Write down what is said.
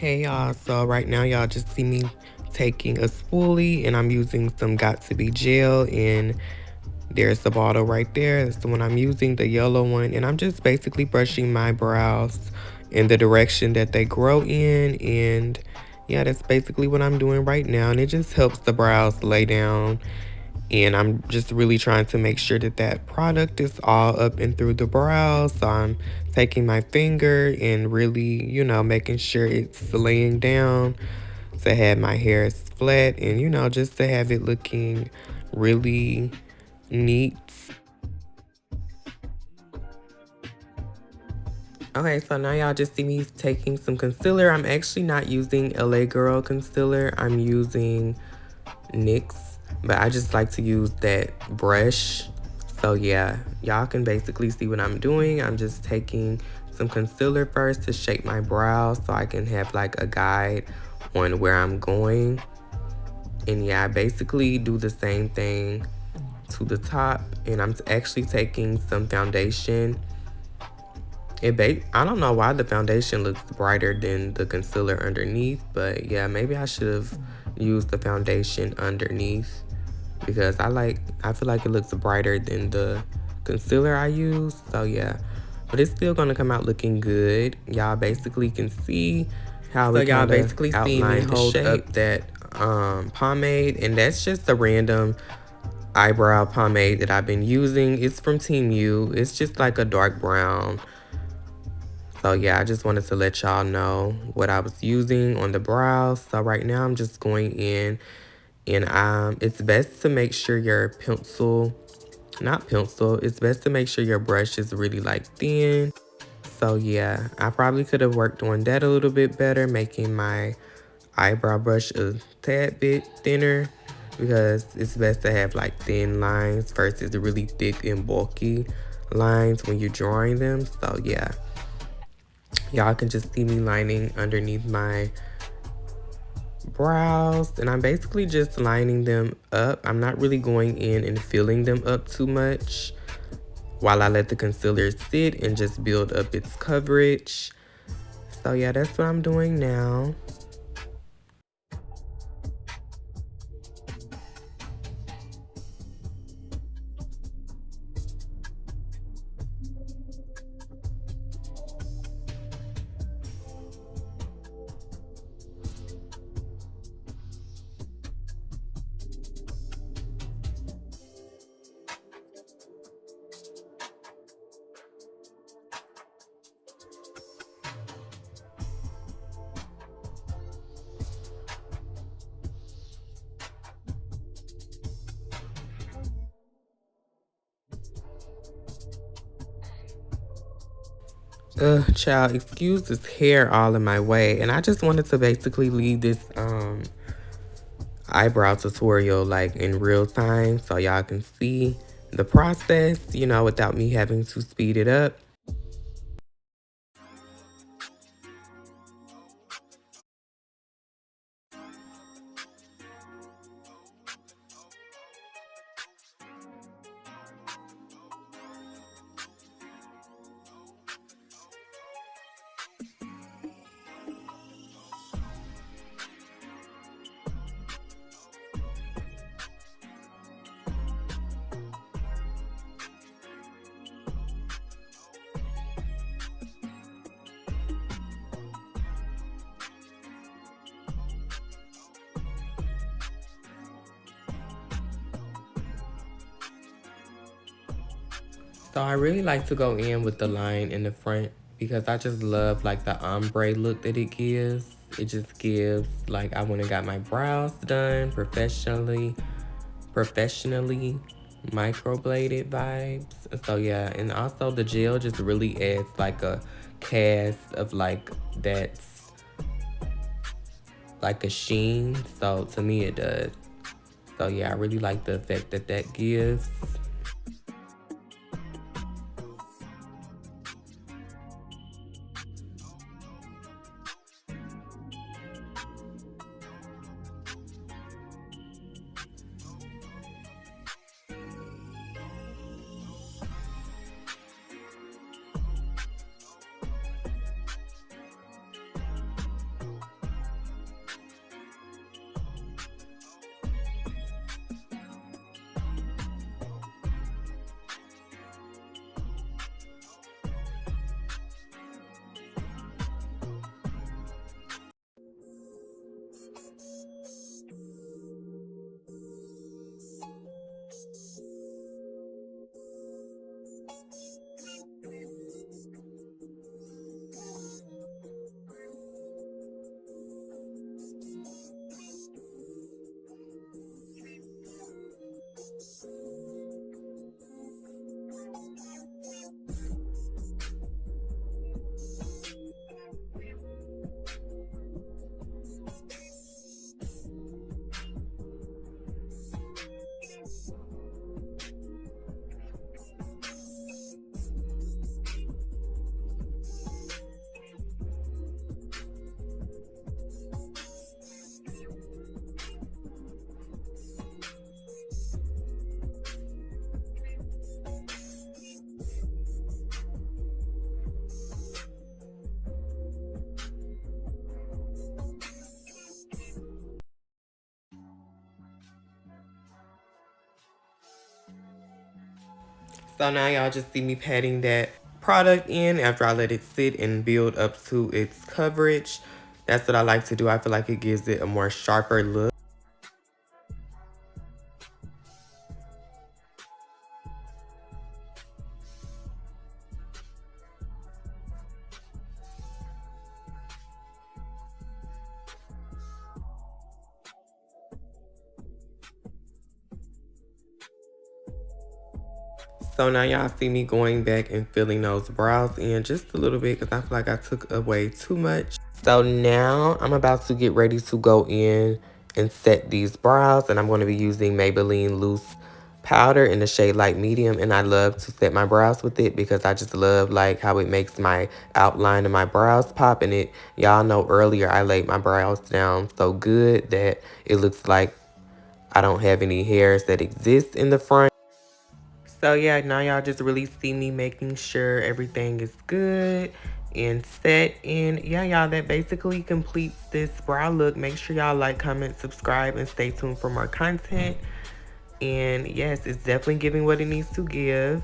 Hey y'all, so right now y'all just see me taking a spoolie and I'm using some Got To Be gel, and there's the bottle right there. That's the one I'm using, the yellow one, and I'm just basically brushing my brows in the direction that they grow in. And yeah, that's basically what I'm doing right now, and it just helps the brows lay down. And I'm just really trying to make sure that that product is all up and through the brows. So I'm taking my finger and really, making sure it's laying down to have my hair flat and, just to have it looking really neat. Okay, so now y'all just see me taking some concealer. I'm actually not using LA Girl concealer. I'm using NYX, but I just like to use that brush. So yeah, y'all can basically see what I'm doing. I'm just taking some concealer first to shape my brows so I can have like a guide on where I'm going. And yeah, I basically do the same thing to the top, and I'm actually taking some foundation. I don't know why the foundation looks brighter than the concealer underneath, but yeah, maybe I should have used the foundation underneath because I feel like it looks brighter than the concealer I use. So yeah, but it's still gonna come out looking good. Y'all basically can see how it kind of outlined the hold up that pomade, and that's just a random eyebrow pomade that I've been using. It's from Team U. It's just like a dark brown. So yeah, I just wanted to let y'all know what I was using on the brows. So right now I'm just going in, and it's best to make sure your it's best to make sure your brush is really like thin. So yeah, I probably could have worked on that a little bit better, making my eyebrow brush a tad bit thinner, because it's best to have like thin lines versus really thick and bulky lines when you're drawing them. So yeah, y'all can just see me lining underneath my brows, and I'm basically just lining them up. I'm not really going in and filling them up too much while I let the concealer sit and just build up its coverage. So yeah, that's what I'm doing now. Child, excuse this hair all in my way. And I just wanted to basically leave this eyebrow tutorial like in real time so y'all can see the process, without me having to speed it up. So I really like to go in with the line in the front because I just love like the ombre look that it gives. It just gives like I went and got my brows done professionally microbladed vibes. So yeah, and also the gel just really adds like a cast of like that's like a sheen. So to me it does. So yeah, I really like the effect that that gives. So now y'all just see me patting that product in after I let it sit and build up to its coverage. That's what I like to do. I feel like it gives it a more sharper look. So now y'all see me going back and filling those brows in just a little bit because I feel like I took away too much. So now I'm about to get ready to go in and set these brows, and I'm going to be using Maybelline Loose Powder in the shade Light Medium, and I love to set my brows with it because I just love like how it makes my outline of my brows pop. And it, y'all know earlier I laid my brows down so good that it looks like I don't have any hairs that exist in the front. So yeah, now y'all just really see me making sure everything is good and set. And yeah, y'all, that basically completes this brow look. Make sure y'all like, comment, subscribe, and stay tuned for more content. And yes, it's definitely giving what it needs to give.